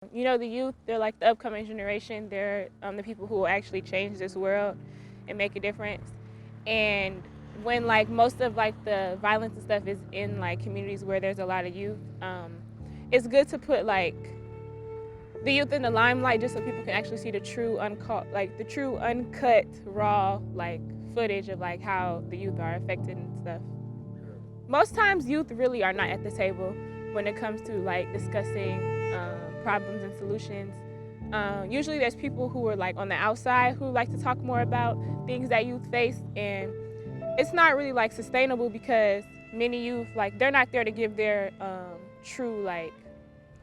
You know, the youth, they're like the upcoming generation. They're the people who will actually change this world and make a difference. And when like most of like the violence and stuff is in like communities where there's a lot of youth, it's good to put like the youth in the limelight just so people can actually see the true uncut, raw like footage of like how the youth are affected and stuff. Most times youth really are not at the table when it comes to like discussing problems and solutions. Usually there's people who are like on the outside who like to talk more about things that youth face, and it's not really like sustainable because many youth, like, they're not there to give their true like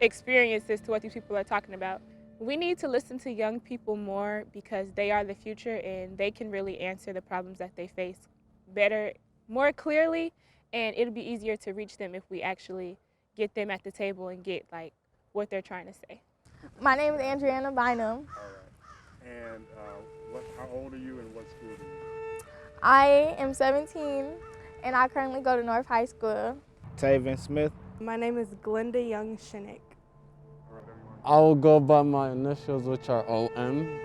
experiences to what these people are talking about. We need to listen to young people more because they are the future and they can really answer the problems that they face better, more clearly, and it'll be easier to reach them if we actually get them at the table and get like what they're trying to say. My name is Andriana Bynum. All right. And how old are you and what school do you go? I am 17 and I currently go to North High School. Taven Smith. My name is Glenda Young Shinnick. All right, everyone. I will go by my initials, which are OM.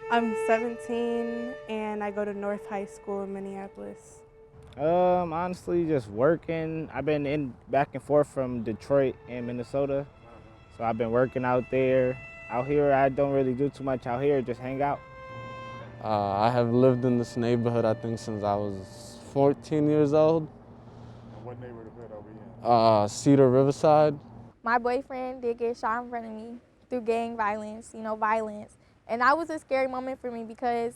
I'm 17 and I go to North High School in Minneapolis. Honestly, just working. I've been back and forth from Detroit and Minnesota, so I've been working out there. Out here, I don't really do too much out here, just hang out. I have lived in this neighborhood, I think, since I was 14 years old. And what neighborhood are we in? Cedar Riverside. My boyfriend did get shot in front of me through gang violence, violence. And that was a scary moment for me because,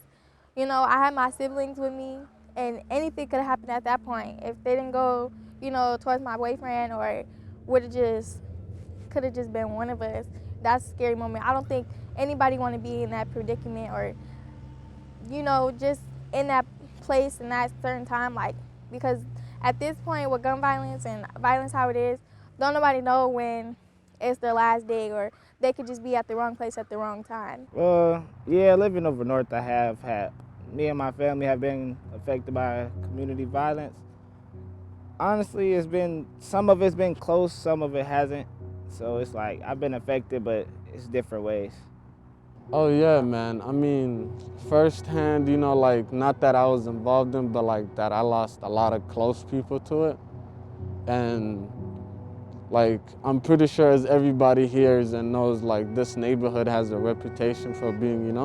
I had my siblings with me and anything could have happened at that point. If they didn't go, towards my boyfriend, or could have just been one of us. That's a scary moment. I don't think anybody want to be in that predicament or, just in that place in that certain time, because at this point with gun violence and violence how it is, don't nobody know when it's their last day, or they could just be at the wrong place at the wrong time. Yeah, living over north, me and my family have been affected by community violence. Honestly, some of it's been close, some of it hasn't. So it's like I've been affected, but it's different ways. Oh yeah, man. I mean, firsthand, not that I was involved in, but like that I lost a lot of close people to it. And like, I'm pretty sure as everybody hears and knows, like, this neighborhood has a reputation for being,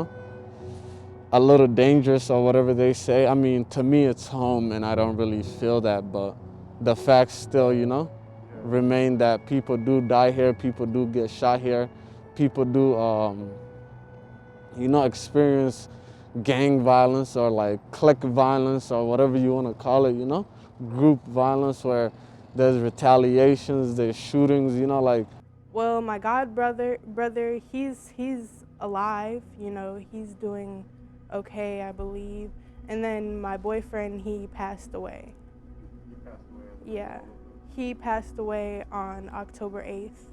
a little dangerous or whatever they say. I mean, to me, it's home and I don't really feel that, but the facts still, remain that people do die here, people do get shot here, people do, experience gang violence or like clique violence or whatever you want to call it, group violence where there's retaliations, there's shootings, Well, my brother, he's alive, he's doing okay, I believe. And then my boyfriend, he passed away. He passed away. Yeah, he passed away on October 8th.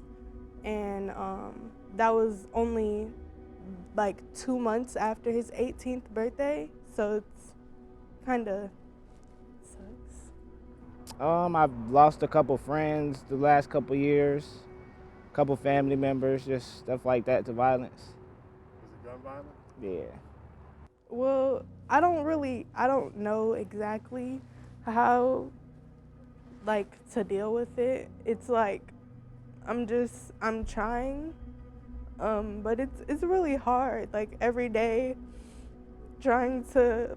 And that was only like 2 months after his 18th birthday. So it's kind of sucks. I've lost a couple friends the last couple years, a couple family members, just stuff like that to violence. Is it gun violence? Yeah. Well, I don't know exactly how, to deal with it. It's like, I'm trying, but it's really hard, every day, trying to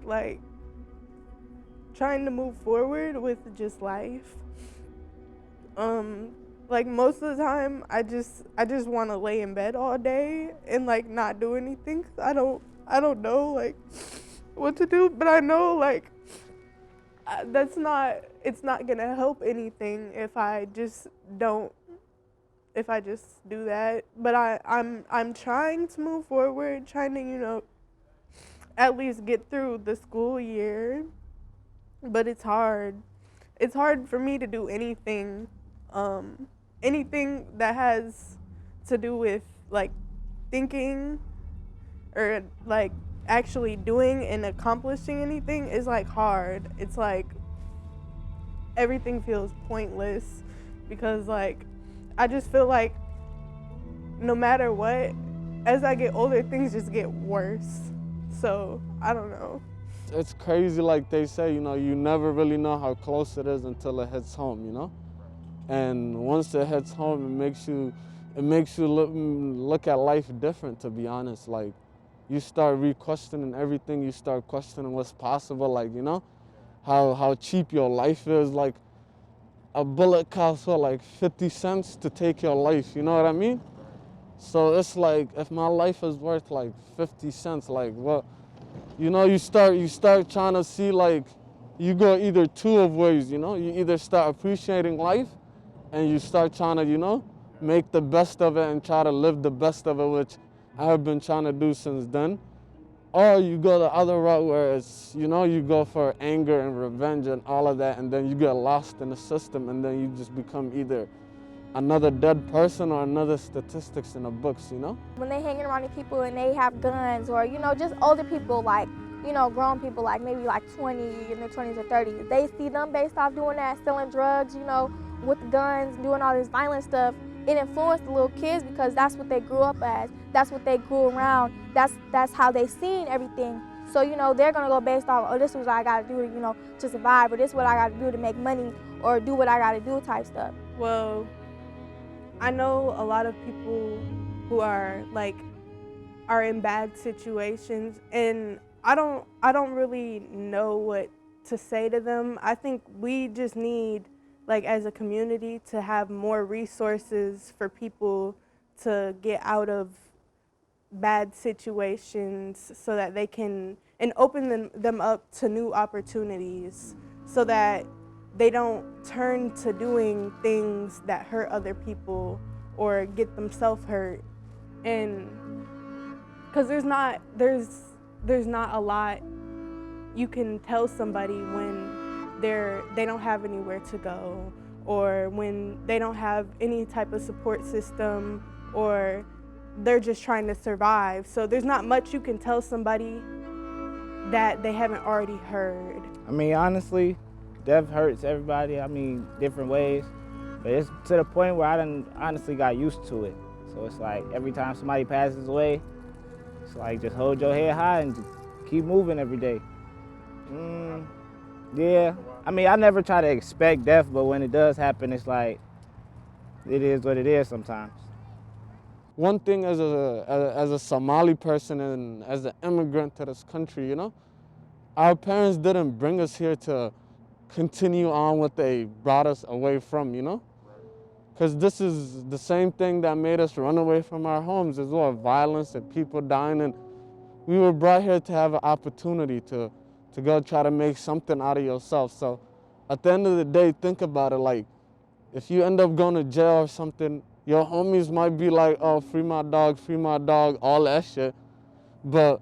move forward with just life. Most of the time, I just want to lay in bed all day and, not do anything. I don't know, what to do, but I know, it's not gonna help anything if I just do that. But I'm trying to move forward, trying to, at least get through the school year. But it's hard. It's hard for me to do anything that has to do with, thinking or, actually doing and accomplishing anything is, hard. It's, everything feels pointless because, I just feel like no matter what, as I get older, things just get worse. So I don't know. It's crazy, like they say, you know, you never really know how close it is until it hits home, you know? And once it hits home, it makes you look at life different, to be honest. Like, you start re-questioning everything. You start questioning what's possible, like, you know, how cheap your life is. Like, a bullet costs, what, like 50 cents to take your life, you know what I mean? So it's like, if my life is worth like 50 cents, like what, you know, you start trying to see, like, you go either two of ways, you know? You either start appreciating life and you start trying to, you know, make the best of it and try to live the best of it, which I have been trying to do since then. Or you go the other route where it's, you know, you go for anger and revenge and all of that, and then you get lost in the system, and then you just become either another dead person or another statistics in the books, you know? When they hanging around these people and they have guns, or, you know, just older people, like, you know, grown people, like maybe like 20, in their 20s or 30s, they see them based off doing that, selling drugs, you know, with guns, doing all this violent stuff. It influenced the little kids because that's what they grew up as. That's what they grew around. That's how they seen everything. So, you know, they're gonna go based off, oh, this is what I gotta do, you know, to survive, or this is what I gotta do to make money, or do what I gotta do type stuff. Well, I know a lot of people who are in bad situations, and I don't really know what to say to them. I think we just need, like, as a community, to have more resources for people to get out of bad situations so that they can, and open them up to new opportunities so that they don't turn to doing things that hurt other people or get themselves hurt. And because there's not a lot you can tell somebody when they don't have anywhere to go, or when they don't have any type of support system, or they're just trying to survive. So there's not much you can tell somebody that they haven't already heard. I mean, honestly, death hurts everybody, I mean, different ways. But it's to the point where I done honestly got used to it. So it's like every time somebody passes away, it's like just hold your head high and just keep moving every day. Yeah, I mean, I never try to expect death, but when it does happen, it's like, it is what it is sometimes. One thing as a Somali person and as an immigrant to this country, you know, our parents didn't bring us here to continue on what they brought us away from, you know? Because this is the same thing that made us run away from our homes as well, violence and people dying. And we were brought here to have an opportunity to go try to make something out of yourself. So at the end of the day, think about it, like, if you end up going to jail or something, your homies might be like, oh, free my dog, all that shit. But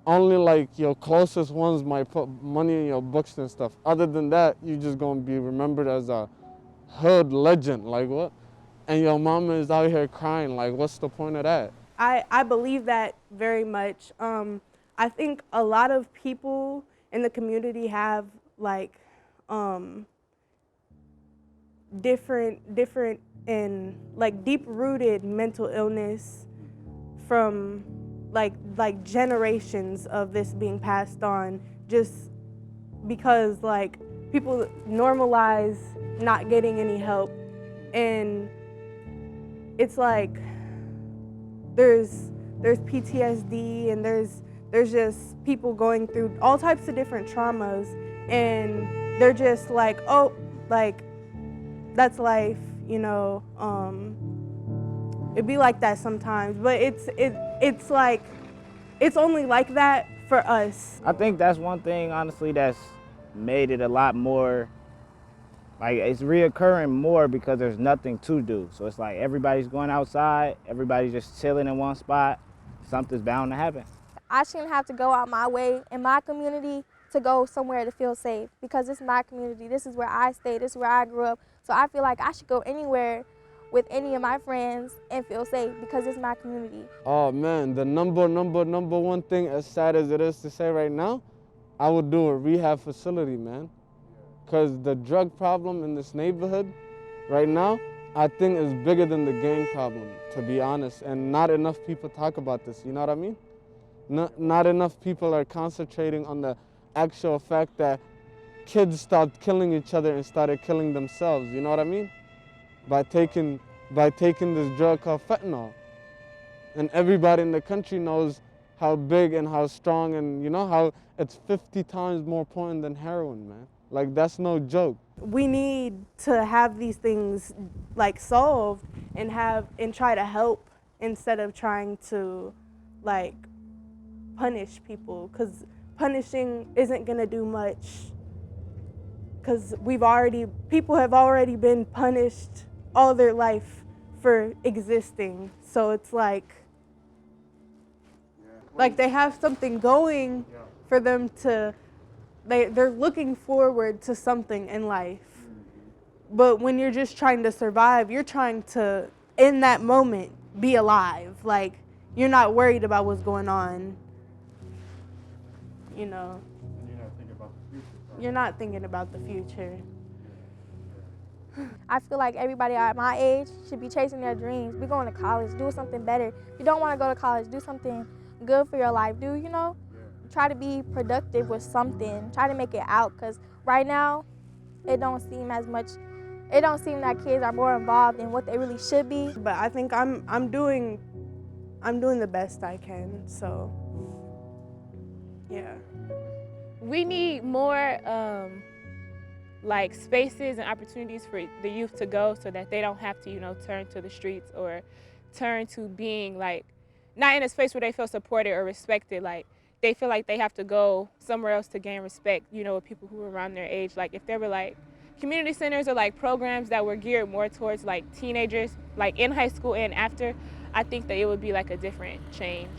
only like your closest ones might put money in your books and stuff. Other than that, you're just gonna be remembered as a hood legend, like what? And your mama is out here crying, like what's the point of that? I believe that very much. I think a lot of people in the community have like different and like deep-rooted mental illness from like generations of this being passed on, just because like people normalize not getting any help, and it's like there's PTSD, and there's just people going through all types of different traumas, and they're just like, oh, like that's life, you know. It'd be like that sometimes, but it's like, it's only like that for us. I think that's one thing, honestly, that's made it a lot more, like, it's reoccurring more because there's nothing to do. So it's like everybody's going outside, everybody's just chilling in one spot, something's bound to happen. I shouldn't have to go out my way in my community to go somewhere to feel safe, because it's my community. This is where I stay, this is where I grew up. So I feel like I should go anywhere with any of my friends and feel safe because it's my community. Oh man, the number one thing, as sad as it is to say right now, I would do a rehab facility, man. Because the drug problem in this neighborhood right now, I think is bigger than the gang problem, to be honest, and not enough people talk about this, you know what I mean? Not enough people are concentrating on the actual fact that kids stopped killing each other and started killing themselves, you know what I mean? By taking this drug called fentanyl. And everybody in the country knows how big and how strong and you know how it's 50 times more potent than heroin, man. Like, that's no joke. We need to have these things like solved and try to help instead of trying to like punish people, because punishing isn't gonna do much, because people have already been punished all their life for existing. So it's like they have something going for them to, they're looking forward to something in life. But when you're just trying to survive, you're trying to, in that moment, be alive. Like, you're not worried about what's going on, you know. And you're not thinking about the future. Right? You're not thinking about the future. I feel like everybody at my age should be chasing their dreams. Be going to college, do something better. If you don't want to go to college, do something good for your life. Try to be productive with something. Try to make it out, because right now, it don't seem that kids are more involved in what they really should be. But I think I'm doing the best I can. So, yeah. We need more like spaces and opportunities for the youth to go, so that they don't have to, turn to the streets or turn to being like not in a space where they feel supported or respected. Like, they feel like they have to go somewhere else to gain respect, with people who are around their age. Like, if there were like community centers or like programs that were geared more towards like teenagers, like in high school and after, I think that it would be like a different change.